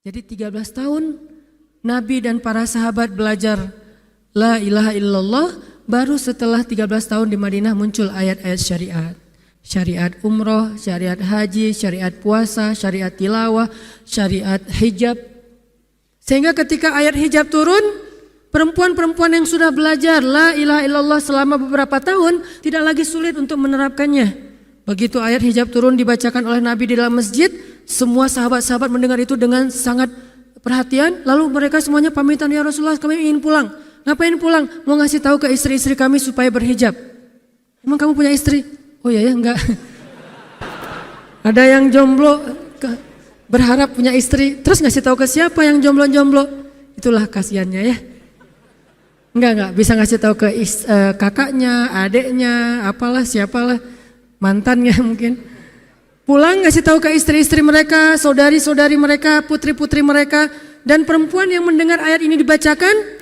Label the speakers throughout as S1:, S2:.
S1: Jadi 13 tahun Nabi dan para sahabat belajar la ilaha illallah, baru setelah 13 tahun di Madinah muncul ayat-ayat syariat. Syariat umroh, syariat haji, syariat puasa, syariat tilawah, syariat hijab. Sehingga ketika ayat hijab turun, perempuan-perempuan yang sudah belajar la ilaha illallah selama beberapa tahun tidak lagi sulit untuk menerapkannya. Begitu ayat hijab turun dibacakan oleh Nabi di dalam masjid, semua sahabat-sahabat mendengar itu dengan sangat perhatian. Lalu mereka semuanya pamitan, ya Rasulullah kami ingin pulang. Ngapain pulang? Mau ngasih tahu ke istri-istri kami supaya berhijab. Emang kamu punya istri? Oh ya enggak. Ada yang jomblo berharap punya istri, terus ngasih tahu ke siapa yang jomblo-jomblo? Itulah kasihannya ya. Enggak bisa ngasih tahu ke kakaknya, adeknya, apalah siapalah, mantannya mungkin. Pulang ngasih tahu ke istri-istri mereka, saudari-saudari mereka, putri-putri mereka, dan perempuan yang mendengar ayat ini dibacakan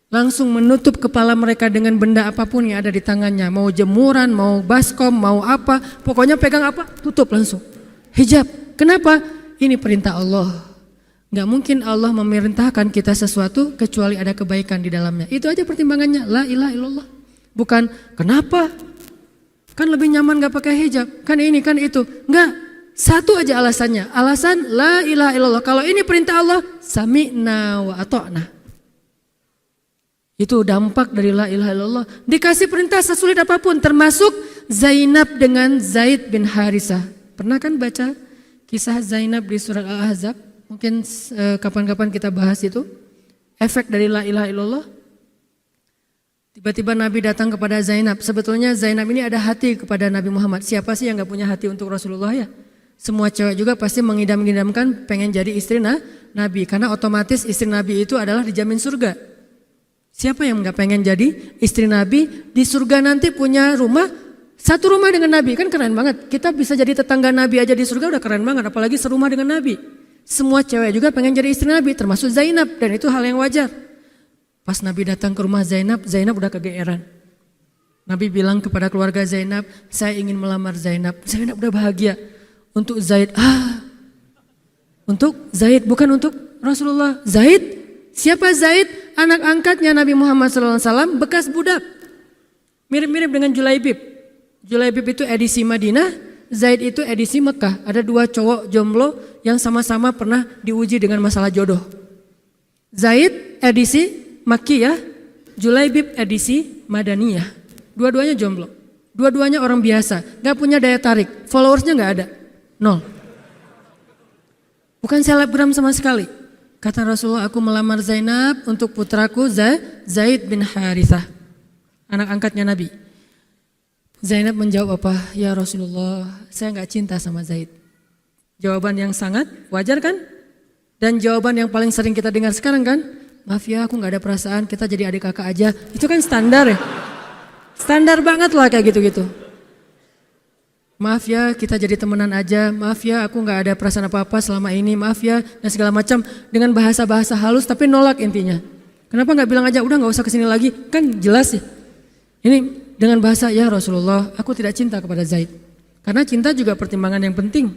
S1: langsung menutup kepala mereka dengan benda apapun yang ada di tangannya. Mau jemuran, mau baskom, mau apa, pokoknya pegang apa, tutup langsung. Hijab. Kenapa? Ini perintah Allah. Gak mungkin Allah memerintahkan kita sesuatu kecuali ada kebaikan di dalamnya. Itu aja pertimbangannya, la ilaha illallah. Bukan kenapa? Kan lebih nyaman gak pakai hijab, kan ini, kan itu. Enggak, satu aja alasannya. Alasan la ilaha illallah. Kalau ini perintah Allah, sami'na wa ata'na. Itu dampak dari la ilaha illallah. Dikasih perintah sesulit apapun, termasuk Zainab dengan Zaid bin Harisah. Pernah kan baca kisah Zainab di surat Al-Ahzab? Mungkin kapan-kapan kita bahas itu. Efek dari la ilaha illallah. Tiba-tiba Nabi datang kepada Zainab. Sebetulnya Zainab ini ada hati kepada Nabi Muhammad. Siapa sih yang gak punya hati untuk Rasulullah ya? Semua cewek juga pasti mengidam-idamkan pengen jadi istri Nabi. Karena otomatis istri Nabi itu adalah dijamin surga. Siapa yang gak pengen jadi istri Nabi? Di surga nanti punya rumah, satu rumah dengan Nabi. Kan keren banget. Kita bisa jadi tetangga Nabi aja di surga udah keren banget. Apalagi serumah dengan Nabi. Semua cewek juga pengen jadi istri Nabi, termasuk Zainab. Dan itu hal yang wajar. Pas Nabi datang ke rumah Zainab, Zainab udah kegeeran. Nabi bilang kepada keluarga Zainab, saya ingin melamar Zainab. Zainab udah bahagia. Untuk Zaid, untuk Zaid, bukan untuk Rasulullah. Zaid, siapa Zaid? Anak angkatnya Nabi Muhammad SAW, bekas budak. Mirip-mirip dengan Julaibib. Julaibib itu edisi Madinah, Zaid itu edisi Mekah. Ada dua cowok jomblo yang sama-sama pernah diuji dengan masalah jodoh. Zaid edisi Makkiyah, Julaibib edisi Madaniyah. Dua-duanya jomblo. Dua-duanya orang biasa, gak punya daya tarik. Followersnya gak ada, 0. Bukan selebgram sama sekali. Kata Rasulullah, aku melamar Zainab untuk putraku Zaid bin Harithah, anak angkatnya Nabi. Zainab menjawab apa? Ya Rasulullah, saya gak cinta sama Zaid. Jawaban yang sangat wajar kan? Dan jawaban yang paling sering kita dengar sekarang kan? Maaf ya, aku gak ada perasaan, kita jadi adik kakak aja. Itu kan standar ya? Standar banget lah kayak gitu-gitu. Maaf ya, kita jadi temenan aja. Maaf ya, aku gak ada perasaan apa-apa selama ini. Maaf ya, dan segala macam dengan bahasa-bahasa halus tapi nolak intinya. Kenapa gak bilang aja, udah gak usah kesini lagi? Kan jelas ya. Ini dengan bahasa, ya Rasulullah, aku tidak cinta kepada Zaid. Karena cinta juga pertimbangan yang penting.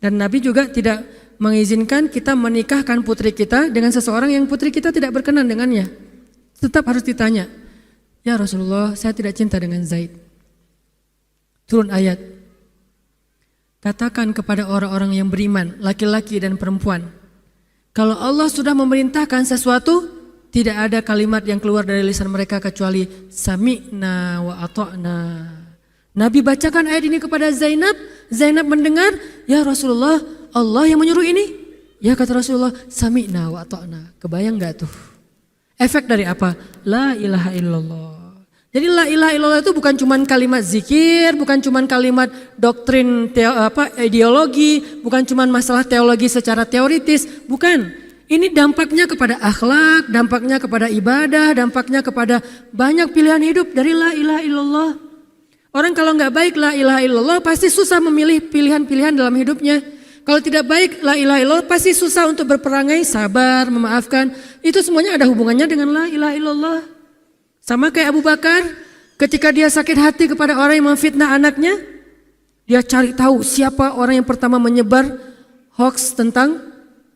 S1: Dan Nabi juga tidak mengizinkan kita menikahkan putri kita dengan seseorang yang putri kita tidak berkenan dengannya. Tetap harus ditanya, ya Rasulullah, saya tidak cinta dengan Zaid. Turun ayat. Katakan kepada orang-orang yang beriman, laki-laki dan perempuan, kalau Allah sudah memerintahkan sesuatu, tidak ada kalimat yang keluar dari lisan mereka kecuali sami'na wa ata'na. Nabi bacakan ayat ini kepada Zainab. Zainab mendengar, ya Rasulullah, Allah yang menyuruh ini. Ya kata Rasulullah, sami'na wa ata'na. Kebayang gak tuh? Efek dari apa? La ilaha illallah. Jadi la ilaha illallah itu bukan cuma kalimat zikir, bukan cuma kalimat doktrin ideologi, bukan cuma masalah teologi secara teoritis, bukan. Ini dampaknya kepada akhlak, dampaknya kepada ibadah, dampaknya kepada banyak pilihan hidup dari la ilaha illallah. Orang kalau nggak baik la ilaha illallah pasti susah memilih pilihan-pilihan dalam hidupnya. Kalau tidak baik la ilaha illallah pasti susah untuk berperangai, sabar, memaafkan. Itu semuanya ada hubungannya dengan la ilaha illallah. Sama kayak Abu Bakar, ketika dia sakit hati kepada orang yang memfitnah anaknya, dia cari tahu siapa orang yang pertama menyebar hoax tentang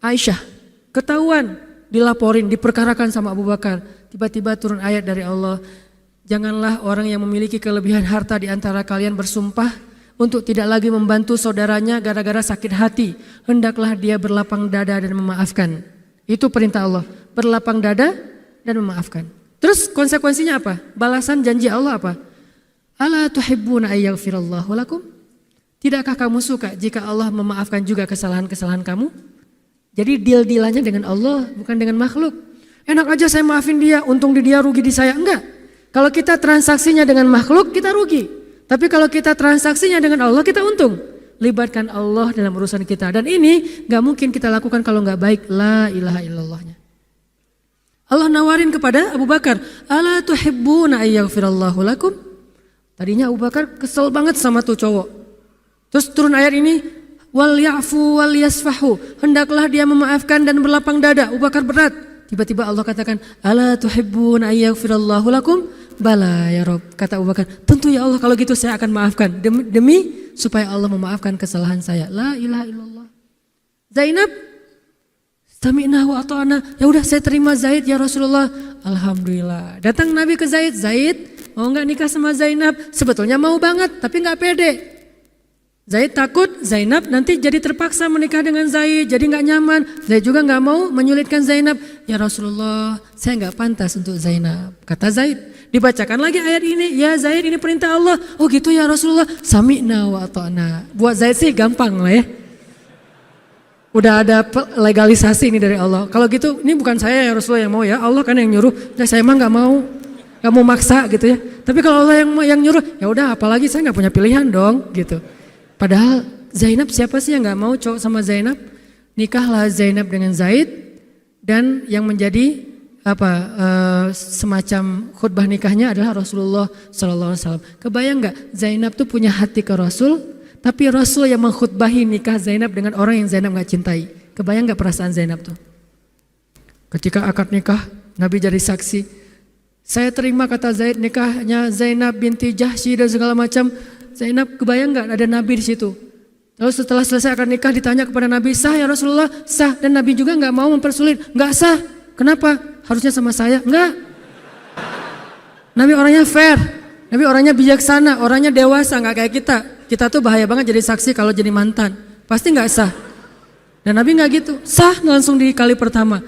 S1: Aisyah, ketahuan, dilaporin, diperkarakan sama Abu Bakar. Tiba-tiba turun ayat dari Allah, janganlah orang yang memiliki kelebihan harta di antara kalian bersumpah untuk tidak lagi membantu saudaranya gara-gara sakit hati. Hendaklah dia berlapang dada dan memaafkan. Itu perintah Allah, berlapang dada dan memaafkan. Terus konsekuensinya apa? Balasan janji Allah apa? Ala tuhibbuna ayyaghfirallahu lakum? Tidakkah kamu suka jika Allah memaafkan juga kesalahan-kesalahan kamu? Jadi deal-dealannya dengan Allah, bukan dengan makhluk. Enak aja saya maafin dia, untung di dia, rugi di saya. Enggak. Kalau kita transaksinya dengan makhluk, kita rugi. Tapi kalau kita transaksinya dengan Allah, kita untung. Libatkan Allah dalam urusan kita. Dan ini gak mungkin kita lakukan kalau gak baik. La ilaha illallahnya. Allah nawarin kepada Abu Bakar, ala tuhibbuna ayyaghfirallahu lakum? Tadinya Abu Bakar kesel banget sama tuh cowok. Terus turun ayat ini, wal ya'fu wal yasfahu, hendaklah dia memaafkan dan berlapang dada. Abu Bakar berat. Tiba-tiba Allah katakan, ala tuhibbuna ayyaghfirallahu lakum? Bala ya Rob, kata Abu Bakar, tentu ya Allah, kalau gitu saya akan maafkan demi supaya Allah memaafkan kesalahan saya. La ilaha illallah. Zainab, sami'na wa ata'na, ya udah saya terima Zaid ya Rasulullah. Alhamdulillah. Datang Nabi ke Zaid, Zaid mau nggak nikah sama Zainab? Sebetulnya mau banget, tapi nggak pede. Zaid takut Zainab nanti jadi terpaksa menikah dengan Zaid, jadi nggak nyaman. Zaid juga nggak mau menyulitkan Zainab. Ya Rasulullah, saya nggak pantas untuk Zainab. Kata Zaid. Dibacakan lagi ayat ini, ya Zaid ini perintah Allah. Oh gitu ya Rasulullah, sami'na wa ata'na. Buat Zaid sih gampang lah ya. Udah ada legalisasi ini dari Allah. Kalau gitu, ini bukan saya ya Rasulullah yang mau ya, Allah kan yang nyuruh. Ya, saya emang nggak mau maksa gitu ya. Tapi kalau Allah yang nyuruh, ya udah, apalagi saya nggak punya pilihan dong gitu. Padahal Zainab, siapa sih yang gak mau cowok sama Zainab? Nikahlah Zainab dengan Zaid, dan yang menjadi semacam khutbah nikahnya adalah Rasulullah SAW. Kebayang gak Zainab tuh punya hati ke Rasul, tapi Rasul yang mengkhutbahi nikah Zainab dengan orang yang Zainab gak cintai. Kebayang gak perasaan Zainab tuh? Ketika akad nikah, Nabi jadi saksi. Saya terima, kata Zaid, nikahnya Zainab binti Jahsy dan segala macam. Zainab, kebayang gak ada Nabi di situ? Lalu setelah selesai akad nikah ditanya kepada Nabi, sah ya Rasulullah? Sah. Dan Nabi juga gak mau mempersulit. Gak sah. Kenapa? Harusnya sama saya? Enggak. Nabi orangnya fair. Nabi orangnya bijaksana. Orangnya dewasa, gak kayak kita. Kita tuh bahaya banget jadi saksi kalau jadi mantan. Pasti gak sah. Dan Nabi gak gitu. Sah langsung di kali pertama.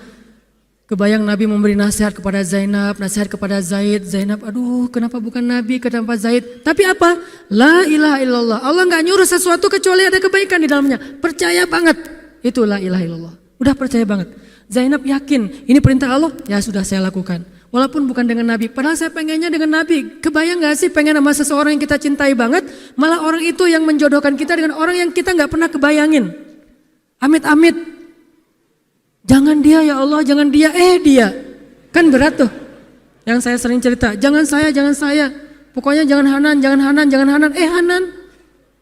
S1: Kebayang Nabi memberi nasihat kepada Zainab, nasihat kepada Zaid. Zainab, aduh kenapa bukan Nabi, kenapa Zaid? Tapi apa? La ilaha illallah. Allah gak nyuruh sesuatu kecuali ada kebaikan di dalamnya. Percaya banget. Itu la ilaha illallah. Udah percaya banget. Zainab yakin, ini perintah Allah, ya sudah saya lakukan. Walaupun bukan dengan Nabi, padahal saya pengennya dengan Nabi. Kebayang gak sih pengen sama seseorang yang kita cintai banget, malah orang itu yang menjodohkan kita dengan orang yang kita gak pernah kebayangin. Amit-amit. Jangan dia ya Allah, jangan dia, dia. Kan berat tuh. Yang saya sering cerita, jangan saya. Pokoknya jangan Hanan. Hanan.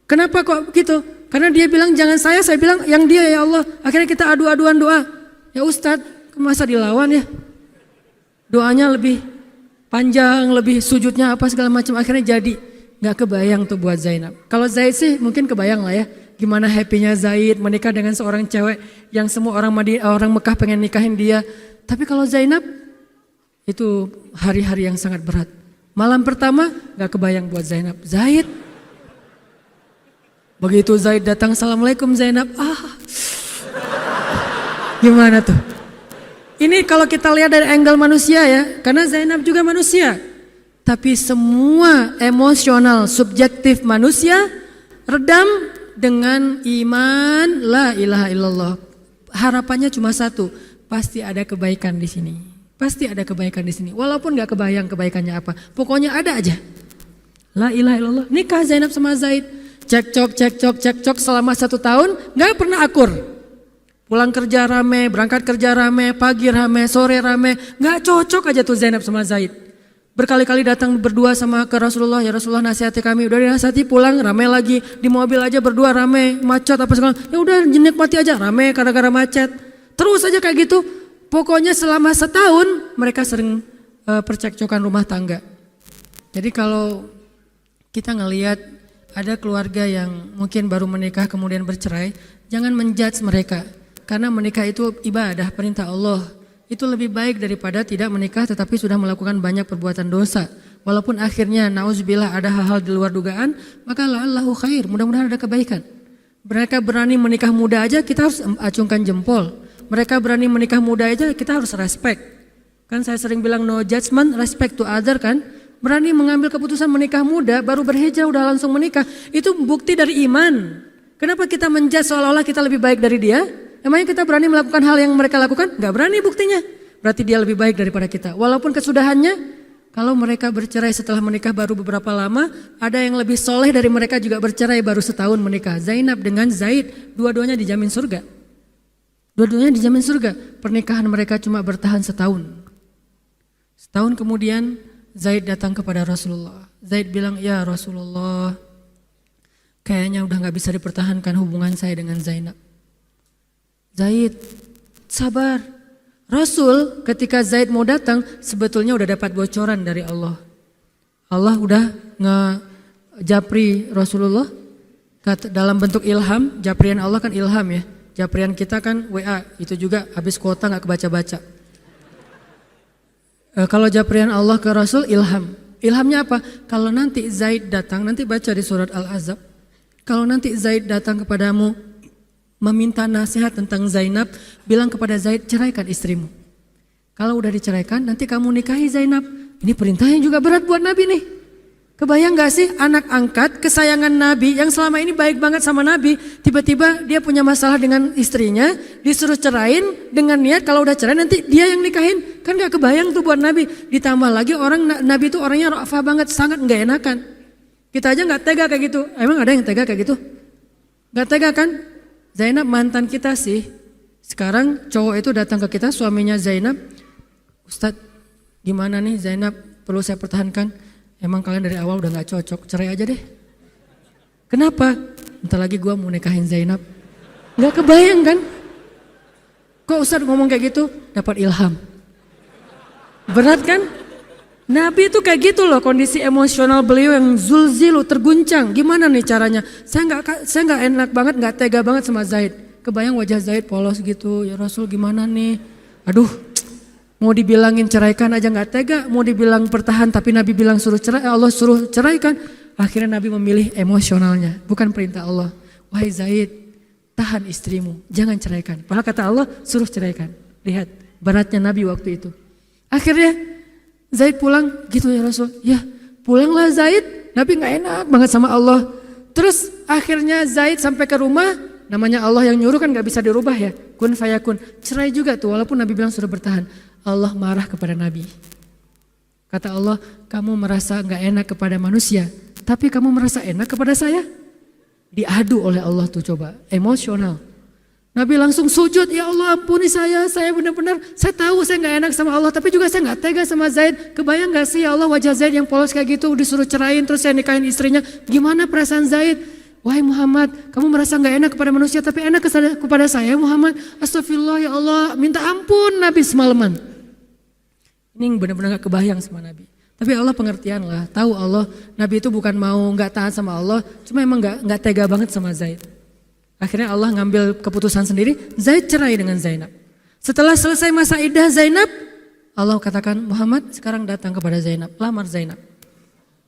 S1: Kenapa kok gitu? Karena dia bilang jangan saya bilang yang dia ya Allah. Akhirnya kita adu-aduan doa. Ya Ustadz, masa dilawan ya? Doanya lebih panjang, lebih sujudnya apa segala macam. Akhirnya jadi. Gak kebayang tuh buat Zainab. Kalau Zaid sih mungkin kebayang lah ya. Gimana happy-nya Zaid menikah dengan seorang cewek yang semua orang Mekah pengen nikahin dia. Tapi kalau Zainab, itu hari-hari yang sangat berat. Malam pertama gak kebayang buat Zainab. Zaid. Begitu Zaid datang, assalamualaikum Zainab. Gimana tuh? Ini kalau kita lihat dari angle manusia ya. Karena Zainab juga manusia. Tapi semua emosional, subjektif manusia redam dengan iman la ilaha illallah. Harapannya cuma satu, pasti ada kebaikan di sini. Pasti ada kebaikan di sini. Walaupun gak kebayang kebaikannya apa, pokoknya ada aja. La ilaha illallah. Nikah Zainab sama Zaid, cekcok selama 1 tahun, gak pernah akur. Pulang kerja rame, berangkat kerja rame, pagi rame, sore rame, gak cocok aja tuh Zainab sama Zaid. Berkali-kali datang berdua sama ke Rasulullah, ya Rasulullah nasihati kami, udah dinasihati pulang rame lagi, di mobil aja berdua rame, macet apa segala, ya udah nikmati aja rame gara-gara macet, terus aja kayak gitu. Pokoknya selama 1 tahun mereka sering percekcokan rumah tangga. Jadi kalau kita ngelihat ada keluarga yang mungkin baru menikah kemudian bercerai, jangan menjudge mereka, Karena menikah itu ibadah, perintah Allah. Itu lebih baik daripada tidak menikah tetapi sudah melakukan banyak perbuatan dosa. Walaupun akhirnya nauzubillah ada hal-hal di luar dugaan, maka la'allahu khair, mudah-mudahan ada kebaikan. Mereka berani menikah muda aja kita harus acungkan jempol. Mereka berani menikah muda aja kita harus respect. Kan saya sering bilang no judgment, respect to other kan. Berani mengambil keputusan menikah muda, baru berhijrah udah langsung menikah. Itu bukti dari iman. Kenapa kita menjudge seolah-olah kita lebih baik dari dia? Emangnya kita berani melakukan hal yang mereka lakukan? Gak berani buktinya. Berarti dia lebih baik daripada kita. Walaupun kesudahannya, kalau mereka bercerai setelah menikah baru beberapa lama, ada yang lebih soleh dari mereka juga bercerai baru setahun menikah. Zainab dengan Zaid, dua-duanya dijamin surga. Dua-duanya dijamin surga. Pernikahan mereka cuma bertahan setahun. Setahun kemudian Zaid datang kepada Rasulullah. Zaid bilang, ya Rasulullah, kayaknya udah gak bisa dipertahankan hubungan saya dengan Zainab. Zaid, sabar. Rasul ketika Zaid mau datang sebetulnya udah dapat bocoran dari Allah. Allah udah ngejapri Rasulullah dalam bentuk ilham. Japrian Allah kan ilham ya. Japrian kita kan WA, itu juga habis kuota gak kebaca-baca. Kalau japrian Allah ke Rasul ilham. Ilhamnya apa? Kalau nanti Zaid datang, nanti baca di surat Al-Ahzab. Kalau nanti Zaid datang kepadamu meminta nasihat tentang Zainab, bilang kepada Zaid, ceraikan istrimu. Kalau udah diceraikan, nanti kamu nikahi Zainab. Ini perintahnya juga berat buat Nabi nih. Kebayang gak sih anak angkat kesayangan Nabi yang selama ini baik banget sama Nabi, tiba-tiba dia punya masalah dengan istrinya, disuruh cerain dengan niat kalau udah cerai nanti dia yang nikahin. Kan gak kebayang tuh buat Nabi. Ditambah lagi Nabi itu orangnya ra'afah banget, sangat gak enakan. Kita aja gak tega kayak gitu. Emang ada yang tega kayak gitu? Gak tega kan? Zainab mantan kita sih. Sekarang cowok itu datang ke kita, suaminya Zainab. Ustadz, gimana nih Zainab, perlu saya pertahankan? Emang kalian dari awal udah gak cocok, cerai aja deh. Kenapa? Bentar lagi gue mau nikahin Zainab. Gak kebayang kan? Kok Ustadz ngomong kayak gitu? Dapat ilham. Berat kan? Nabi itu kayak gitu loh, kondisi emosional beliau yang zulzilu, terguncang. Gimana nih caranya? Saya nggak enak banget, nggak tega banget sama Zaid. Kebayang wajah Zaid polos gitu, ya Rasul gimana nih? Aduh, mau dibilangin ceraikan aja nggak tega, mau dibilang pertahan tapi Nabi bilang suruh cerai, Allah suruh ceraikan. Akhirnya Nabi memilih emosionalnya, bukan perintah Allah. Wahai Zaid, tahan istrimu, jangan ceraikan. Padahal kata Allah suruh ceraikan. Lihat beratnya Nabi waktu itu. Akhirnya Zaid pulang, gitu ya Rasul. Ya pulanglah Zaid, Nabi gak enak banget sama Allah. Terus akhirnya Zaid sampai ke rumah, namanya Allah yang nyuruh kan gak bisa dirubah ya. Kun fayakun, cerai juga tuh walaupun Nabi bilang sudah bertahan. Allah marah kepada Nabi. Kata Allah, kamu merasa gak enak kepada manusia, tapi kamu merasa enak kepada saya? Diadu oleh Allah tuh coba, emosional. Nabi langsung sujud, ya Allah ampuni saya benar-benar, saya tahu saya gak enak sama Allah, tapi juga saya gak tega sama Zaid. Kebayang gak sih ya Allah wajah Zaid yang polos kayak gitu, disuruh cerain terus saya nikahin istrinya, gimana perasaan Zaid? Wahai Muhammad, kamu merasa gak enak kepada manusia tapi enak kepada saya Muhammad. Astagfirullah ya Allah, minta ampun Nabi semalaman. Ini benar-benar gak kebayang sama Nabi. Tapi Allah pengertian lah, tahu Allah Nabi itu bukan mau gak taat sama Allah, cuma emang gak tega banget sama Zaid. Akhirnya Allah ngambil keputusan sendiri, Zaid cerai dengan Zainab. Setelah selesai masa iddah Zainab, Allah katakan Muhammad sekarang datang kepada Zainab, lamar Zainab.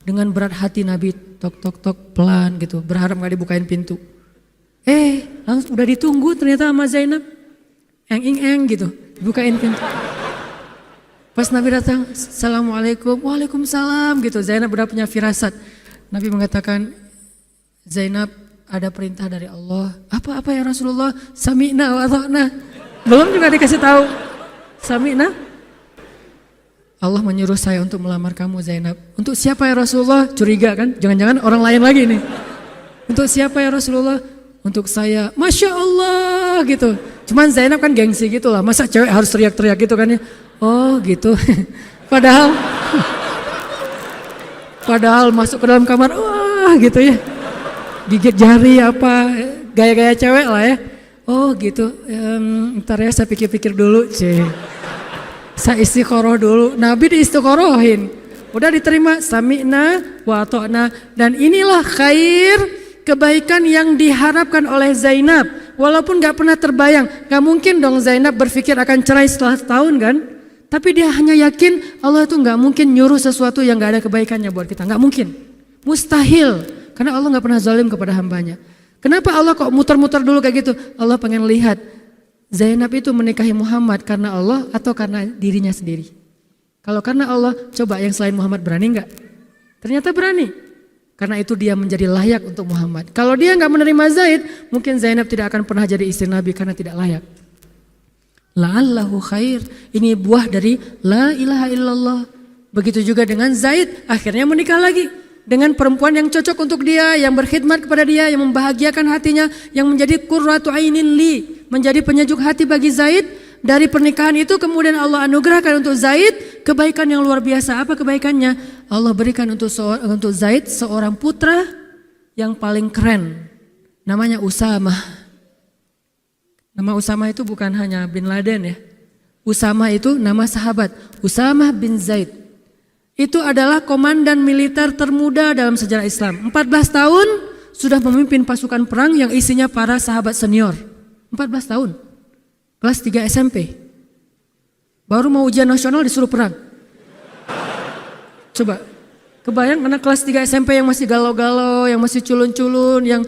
S1: Dengan berat hati Nabi tok pelan gitu, berharap gak dibukain pintu. Langsung udah ditunggu ternyata sama Zainab. Eng gitu, dibukain pintu. Pas Nabi datang, Assalamualaikum, Waalaikumsalam gitu. Zainab udah punya firasat. Nabi mengatakan, Zainab ada perintah dari Allah. Apa ya Rasulullah? Sami'na wa ata'na. Belum juga dikasih tahu. Sami'na. Allah menyuruh saya untuk melamar kamu Zainab. Untuk siapa ya Rasulullah? Curiga kan? Jangan-jangan orang lain lagi nih. Untuk siapa ya Rasulullah? Untuk saya. Masya Allah gitu. Cuman Zainab kan gengsi gitu lah. Masa cewek harus teriak-teriak gitu kan ya? Oh gitu. Padahal masuk ke dalam kamar. Wah gitu ya. Gigit jari apa, gaya-gaya cewek lah ya. Oh gitu, ntar ya saya pikir-pikir dulu. Saya istiqoroh dulu, Nabi diistiqorohin. Udah diterima, sami'na wa ata'na. Dan inilah khair, kebaikan yang diharapkan oleh Zainab. walaupun gak pernah terbayang, gak mungkin dong Zainab berpikir akan cerai setelah setahun kan. Tapi dia hanya yakin Allah itu gak mungkin nyuruh sesuatu yang gak ada kebaikannya buat kita. Gak mungkin, mustahil. Karena Allah gak pernah zalim kepada hambanya. Kenapa Allah kok muter-muter dulu kayak gitu? Allah pengen lihat Zainab itu menikahi Muhammad karena Allah atau karena dirinya sendiri. Kalau karena Allah, coba yang selain Muhammad berani gak? Ternyata berani. Karena itu dia menjadi layak untuk Muhammad. Kalau dia gak menerima Zaid, mungkin Zainab tidak akan pernah jadi istri Nabi karena tidak layak. La'allahu khair. Ini buah dari la ilaha illallah. Begitu juga dengan Zaid, akhirnya menikah lagi dengan perempuan yang cocok untuk dia, yang berkhidmat kepada dia, yang membahagiakan hatinya, yang menjadi qurratu ainin li, menjadi penyejuk hati bagi Zaid. Dari pernikahan itu kemudian Allah anugerahkan untuk Zaid kebaikan yang luar biasa. Apa kebaikannya? Allah berikan untuk Zaid seorang putra yang paling keren. Namanya Usamah. Nama Usamah itu bukan hanya bin Laden ya. Usamah itu nama sahabat. Usamah bin Zaid. Itu adalah komandan militer termuda dalam sejarah Islam. 14 tahun sudah memimpin pasukan perang yang isinya para sahabat senior. 14 tahun. Kelas 3 SMP. Baru mau ujian nasional disuruh perang. Coba. Kebayang anak kelas 3 SMP yang masih galau-galau, yang masih culun-culun, yang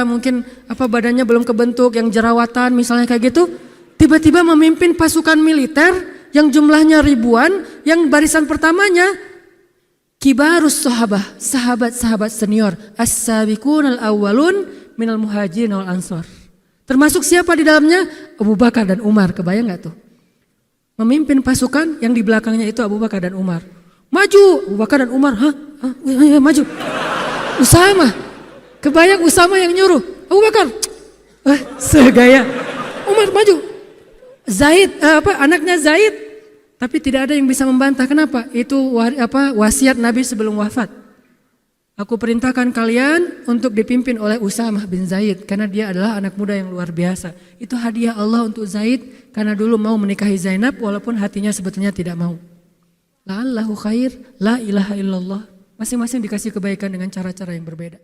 S1: mungkin badannya belum kebentuk, yang jerawatan misalnya kayak gitu, tiba-tiba memimpin pasukan militer yang jumlahnya ribuan, yang barisan pertamanya kibarus sahabah, sahabat-sahabat senior, as-sabiqun al-awwalun minal muhajirin wal ansor. Termasuk siapa di dalamnya? Abu Bakar dan Umar. Kebayang gak tuh? Memimpin pasukan yang di belakangnya itu Abu Bakar dan Umar. Maju, Abu Bakar dan Umar, maju. Usamah, kebayang Usamah yang nyuruh, Abu Bakar, segaya. Umar maju. Zaid, anaknya Zaid, tapi tidak ada yang bisa membantah. Kenapa? Itu wasiat Nabi sebelum wafat. Aku perintahkan kalian untuk dipimpin oleh Usamah bin Zaid karena dia adalah anak muda yang luar biasa. Itu hadiah Allah untuk Zaid karena dulu mau menikahi Zainab walaupun hatinya sebetulnya tidak mau. La'allahu khair, la ilaha illallah. Masing-masing dikasih kebaikan dengan cara-cara yang berbeda.